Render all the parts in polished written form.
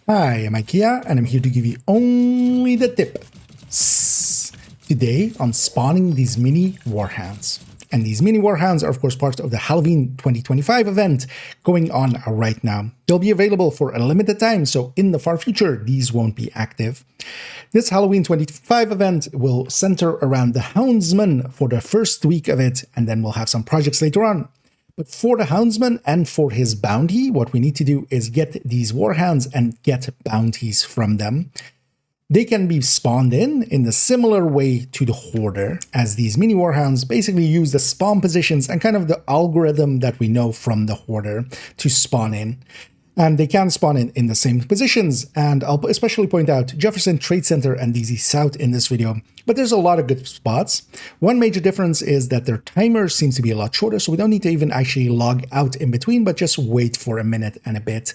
Hi, I'm IKEA, and I'm here to give you only the tip. Today on spawning these mini warhounds. And these mini warhounds are of course part of the Halloween 2025 event going on right now. They'll be available for a limited time, so in the far future, these won't be active. This Halloween 2025 event will center around the Houndsman for the first week of it, and then we'll have some projects later on. But for the Houndsman and for his bounty, what we need to do is get these warhounds and get bounties from them. They can be spawned in the similar way to the Hoarder, as these mini warhounds basically use the spawn positions and kind of the algorithm that we know from the Hoarder to spawn in. And they can spawn in the same positions, and I'll especially point out Jefferson Trade Center and DZ South in this video, but there's a lot of good spots. One major difference is that their timer seems to be a lot shorter, so we don't need to even actually log out in between, but just wait for a minute and a bit.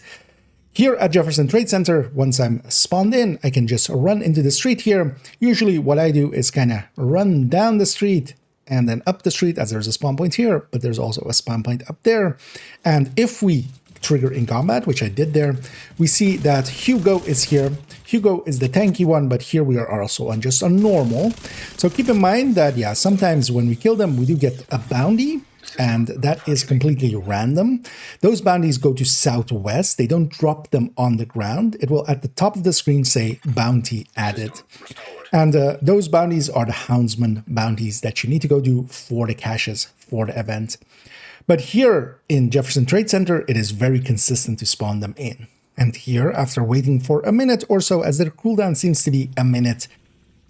Here at Jefferson Trade Center, once I'm spawned in, I can just run into the street here. Usually what I do is kind of run down the street and then up the street, as there's a spawn point here, but there's also a spawn point up there. And if we trigger in combat, which I did there, we see that Hugo is here. Hugo is the tanky one, but here we are also on just a normal. So keep in mind that, yeah, sometimes when we kill them, we do get a bounty, and that is completely random. Those bounties go to southwest. They don't drop them on the ground. It will at the top of the screen say bounty added. And those bounties are the Houndsman bounties that you need to go do for the caches for the event. But here in Jefferson Trade Center, it is very consistent to spawn them in. And here, after waiting for a minute or so, as their cooldown seems to be a minute,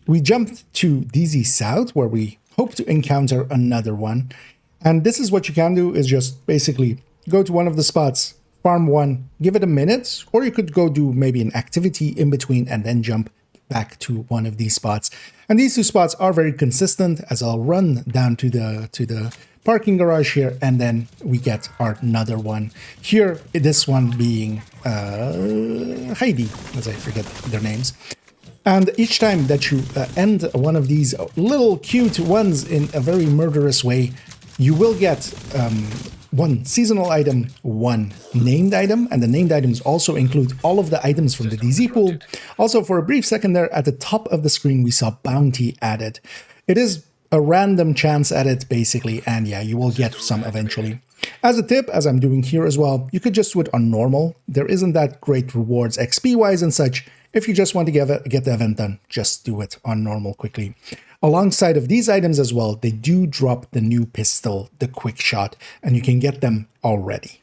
we jumped to DZ South, where we hope to encounter another one. And this is what you can do, is just basically go to one of the spots, farm one, give it a minute, or you could go do maybe an activity in between and then jump back to one of these spots. And these two spots are very consistent, as I'll run down to the parking garage here, and then we get our another one. Here, this one being Heidi, as I forget their names. And each time that you end one of these little cute ones in a very murderous way, you will get one seasonal item, one named item, and the named items also include all of the items from the DZ pool. Also, for a brief second there, at the top of the screen, we saw bounty added. It is a random chance at it, basically, and yeah, you will get some eventually. As a tip, as I'm doing here as well, you could just do it on normal. There isn't that great rewards XP-wise and such. If you just want to get the event done, just do it on normal quickly. Alongside of these items as well, they do drop the new pistol, the Quickshot, and you can get them already.